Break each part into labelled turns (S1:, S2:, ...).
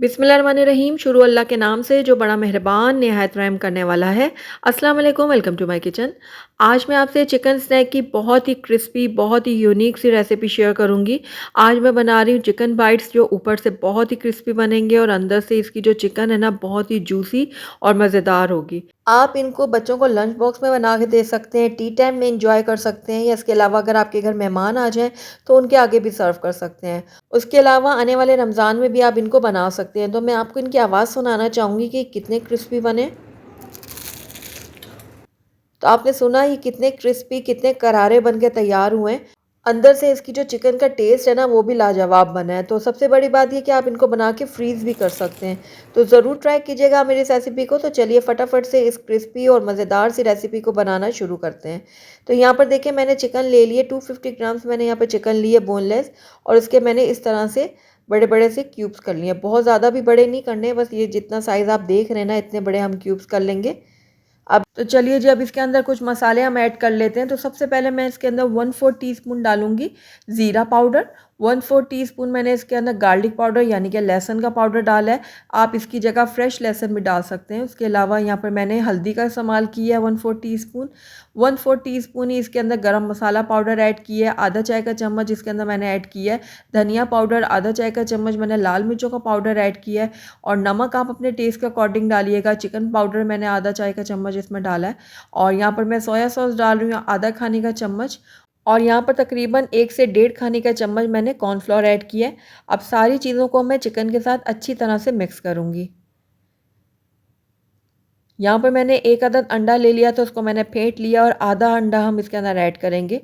S1: बिस्मिल्लाहिर्रहमानिर्रहीम। शुरू अल्लाह के नाम से जो बड़ा मेहरबान निहायत रहम करने वाला है। अस्सलाम वालेकुम, वेलकम टू माय किचन। आज मैं आपसे चिकन स्नैक की बहुत ही क्रिस्पी, बहुत ही यूनिक सी रेसिपी शेयर करूंगी। आज मैं बना रही हूँ चिकन बाइट्स, जो ऊपर से बहुत ही क्रिस्पी बनेंगे और अंदर से इसकी जो चिकन है ना, बहुत ही जूसी और मज़ेदार होगी। आप इनको बच्चों को लंच बॉक्स में बना के दे सकते हैं, टी टाइम में इंजॉय कर सकते हैं, या इसके अलावा अगर आपके घर मेहमान आ जाएं तो उनके आगे भी सर्व कर सकते हैं। उसके अलावा आने वाले रमज़ान में भी आप इनको बना सकते हैं। तो मैं आपको इनकी आवाज़ सुनाना चाहूँगी कि कितने क्रिस्पी बने। तो आपने सुना ही कितने क्रिस्पी, कितने करारे बन के तैयार हुए हैं। अंदर से इसकी जो चिकन का टेस्ट है ना, वो भी लाजवाब बना है। तो सबसे बड़ी बात ये कि आप इनको बना के फ्रीज़ भी कर सकते हैं। तो ज़रूर ट्राई कीजिएगा मेरी इस रेसिपी को। तो चलिए फटाफट से इस क्रिस्पी और मज़ेदार सी रेसिपी को बनाना शुरू करते हैं। तो यहाँ पर देखिए, मैंने चिकन ले लिए 250 ग्राम्स। मैंने यहाँ पर चिकन लिए बोनलेस, और इसके मैंने इस तरह से बड़े बड़े से क्यूब्स कर लिए। बहुत ज़्यादा भी बड़े नहीं करने, बस ये जितना साइज़ आप देख रहे हैं ना, इतने बड़े हम क्यूब्स कर लेंगे। अब तो चलिए जी, अब इसके अंदर कुछ मसाले हम ऐड कर लेते हैं। तो सबसे पहले मैं इसके अंदर 1/4 टीस्पून डालूंगी ज़ीरा पाउडर। 1/4 टीस्पून मैंने इसके अंदर गार्लिक पाउडर यानी कि लहसुन का पाउडर डाला है। आप इसकी जगह फ्रेश लहसुन भी डाल सकते हैं। उसके अलावा यहाँ पर मैंने हल्दी का इस्तेमाल किया है 1/4 टीस्पून। 1/4 टीस्पून ही इसके अंदर गरम मसाला पाउडर ऐड किया है। आधा चाय का चम्मच इसके अंदर मैंने ऐड किया है धनिया पाउडर। आधा चाय का चम्मच मैंने लाल मिर्चों का पाउडर ऐड किया है। और नमक आप अपने टेस्ट के अकॉर्डिंग डालिएगा। चिकन पाउडर मैंने आधा चाय का चम्मच इसमें डाला है। और यहाँ पर मैं सोया सॉस डाल रही हूँ आधा खाने का चम्मच। और यहाँ पर तकरीबन 1 से 1.5 खाने का चम्मच मैंने कॉर्नफ्लोर ऐड किया है। अब सारी चीज़ों को मैं चिकन के साथ अच्छी तरह से मिक्स करूँगी। यहाँ पर मैंने एक अदद अंडा ले लिया, तो उसको मैंने फेंट लिया और आधा अंडा हम इसके अंदर ऐड करेंगे।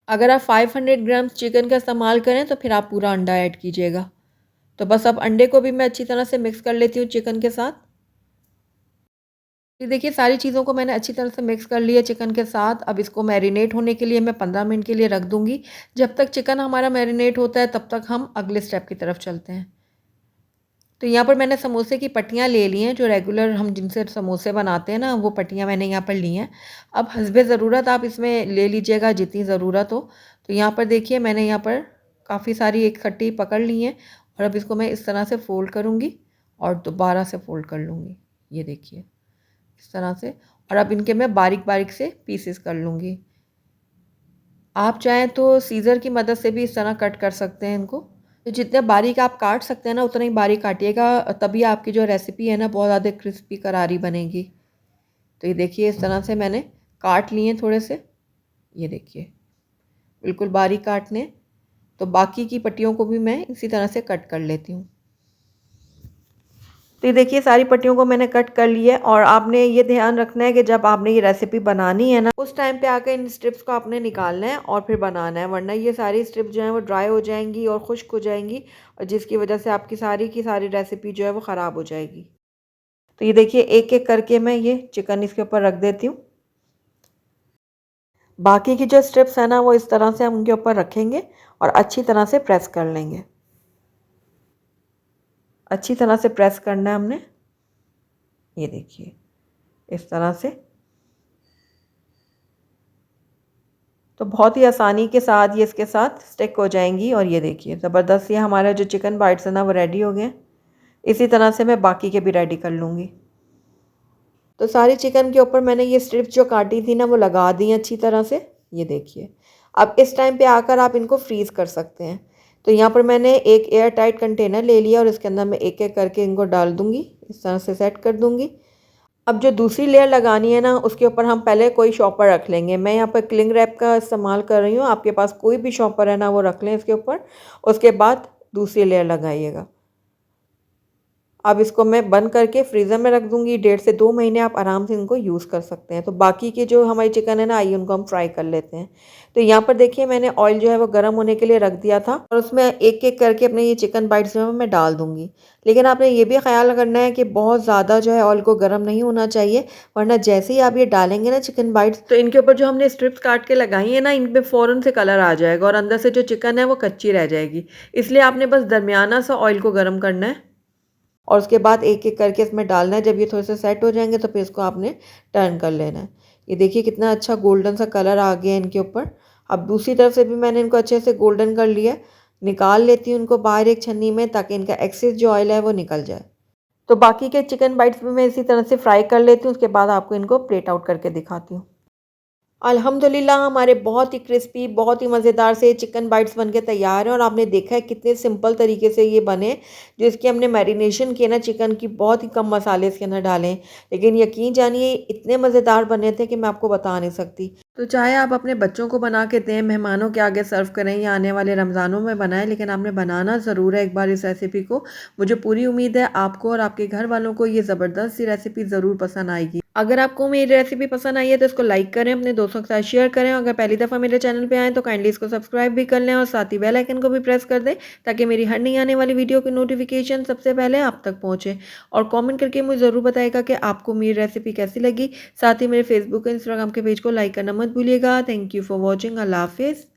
S1: अगर आप 500 ग्राम्स चिकन का इस्तेमाल करें तो फिर आप पूरा अंडा ऐड कीजिएगा। तो बस अब अंडे को भी मैं अच्छी तरह से मिक्स कर लेती हूँ चिकन के साथ। ये देखिए, सारी चीज़ों को मैंने अच्छी तरह से मिक्स कर लिया चिकन के साथ। अब इसको मैरिनेट होने के लिए मैं 15 मिनट के लिए रख दूँगी। जब तक चिकन हमारा मैरिनेट होता है, तब तक हम अगले स्टेप की तरफ चलते हैं। तो यहाँ पर मैंने समोसे की पट्टियाँ ले ली हैं, जो रेगुलर हम जिनसे समोसे बनाते हैं ना, वो पट्टियाँ मैंने यहाँ पर ली हैं। अब हस्बे ज़रूरत आप इसमें ले लीजिएगा जितनी ज़रूरत हो। तो यहाँ पर देखिए, मैंने यहाँ पर काफ़ी सारी एक खट्टी पकड़ ली हैं, और अब इसको मैं इस तरह से फ़ोल्ड करूँगी और दोबारा से फ़ोल्ड कर लूँगी। ये देखिए इस तरह से। और अब इनके मैं बारीक बारीक से पीसेस कर लूँगी। आप चाहें तो सीज़र की मदद से भी इस तरह कट कर सकते हैं इनको। तो जितने बारीक आप काट सकते हैं ना, उतना ही बारीक काटिएगा, तभी आपकी जो रेसिपी है ना, बहुत ज़्यादा क्रिस्पी करारी बनेगी। तो ये देखिए, इस तरह से मैंने काट लिए थोड़े से। ये देखिए बिल्कुल बारीक काटने। तो बाकी की पट्टियों को भी मैं इसी तरह से कट कर लेती हूँ। तो ये देखिए, सारी पट्टियों को मैंने कट कर लिया है। और आपने ये ध्यान रखना है कि जब आपने ये रेसिपी बनानी है ना, उस टाइम पे आकर इन स्ट्रिप्स को आपने निकालना है और फिर बनाना है, वरना ये सारी स्ट्रिप्स जो हैं वो ड्राई हो जाएंगी और खुश्क हो जाएंगी, और जिसकी वजह से आपकी सारी की सारी रेसिपी जो है वो ख़राब हो जाएगी। तो ये देखिए, एक एक करके मैं ये चिकन इसके ऊपर रख देती हूँ। बाकी की जो स्ट्रिप्स हैं ना, वो इस तरह से हम उनके ऊपर रखेंगे और अच्छी तरह से प्रेस कर लेंगे। अच्छी तरह से प्रेस करना है हमने। ये देखिए इस तरह से। तो बहुत ही आसानी के साथ ये इसके साथ स्टिक हो जाएंगी। और ये देखिए ज़बरदस्त, ये हमारा जो चिकन बाइट्स है ना, वो रेडी हो गए। इसी तरह से मैं बाकी के भी रेडी कर लूँगी। तो सारी चिकन के ऊपर मैंने ये स्ट्रिप्स जो काटी थी ना, वो लगा दी अच्छी तरह से। ये देखिए, अब इस टाइम पे आकर आप इनको फ्रीज़ कर सकते हैं। तो यहाँ पर मैंने एक एयर टाइट कंटेनर ले लिया और इसके अंदर मैं एक एक करके इनको डाल दूँगी, इस तरह से सेट कर दूँगी। अब जो दूसरी लेयर लगानी है ना, उसके ऊपर हम पहले कोई शॉपर रख लेंगे। मैं यहाँ पर क्लिंग रैप का इस्तेमाल कर रही हूँ। आपके पास कोई भी शॉपर है ना, वो रख लें इसके ऊपर। उसके बाद दूसरी लेयर लगाइएगा। अब इसको मैं बंद करके फ्रीज़र में रख दूँगी। 1.5 से 2 महीने आप आराम से इनको यूज़ कर सकते हैं। तो बाकी की जो हमारी चिकन है ना, आइए उनको हम फ्राई कर लेते हैं। तो यहाँ पर देखिए, मैंने ऑयल जो है वो गर्म होने के लिए रख दिया था, और उसमें एक एक करके अपने ये चिकन बाइट्स जो है मैं डाल दूँगी। लेकिन आपने ये भी ख्याल करना है कि बहुत ज़्यादा जो है ऑयल को गर्म नहीं होना चाहिए, वरना जैसे ही आप ये डालेंगे ना चिकन बाइट्स, तो इनके ऊपर जो हमने स्ट्रिप्स काट के लगाई है ना, इन पर फ़ौरन से कलर आ जाएगा और अंदर से जो चिकन है वो कच्ची रह जाएगी। इसलिए आपने बस दरमियाना सा ऑयल को गर्म करना है, और उसके बाद एक एक करके इसमें डालना है। जब ये थोड़े से सेट हो जाएंगे तो फिर इसको आपने टर्न कर लेना है। ये देखिए कितना अच्छा गोल्डन सा कलर आ गया है इनके ऊपर। अब दूसरी तरफ से भी मैंने इनको अच्छे से गोल्डन कर लिया है। निकाल लेती हूँ उनको बाहर एक छन्नी में, ताकि इनका एक्सेस जो ऑयल है वो निकल जाए। तो बाकी के चिकन बाइट्स भी मैं इसी तरह से फ्राई कर लेती हूँ, उसके बाद आपको इनको प्लेट आउट करके दिखाती हूँ। अल्हम्दुलिल्लाह हमारे बहुत ही क्रिस्पी, बहुत ही मज़ेदार से चिकन बाइट्स बन के तैयार हैं, और आपने देखा है कितने सिंपल तरीके से ये बने। जो इसकी हमने मैरिनेशन की है ना चिकन की, बहुत ही कम मसाले इसके अंदर डाले हैं, लेकिन यकीन जानिए इतने मज़ेदार बने थे कि मैं आपको बता नहीं सकती। तो चाहे आप अपने बच्चों को बना के दें, मेहमानों के आगे सर्व करें, या आने वाले रमज़ानों में बनाएं, लेकिन आपने बनाना ज़रूर है एक बार इस रेसिपी को। मुझे पूरी उम्मीद है आपको और आपके घर वालों को ये ज़बरदस्त सी रेसिपी ज़रूर पसंद आएगी। अगर आपको मेरी रेसिपी पसंद आई है तो इसको लाइक करें, अपने दोस्तों के साथ शेयर करें। अगर पहली दफ़ा मेरे चैनल पे आएँ तो काइंडली इसको सब्सक्राइब भी कर लें, और साथ ही बेल आइकन को भी प्रेस कर दें, ताकि मेरी हर नई आने वाली वीडियो की नोटिफिकेशन सबसे पहले आप तक पहुँचे। और कमेंट करके मुझे ज़रूर बताइएगा कि आपको मेरी रेसिपी कैसी लगी। साथ ही मेरे फेसबुक और इंस्टाग्राम के पेज को लाइक करना मत भूलिएगा। Thank you for watching. अल्लाह हाफिज़।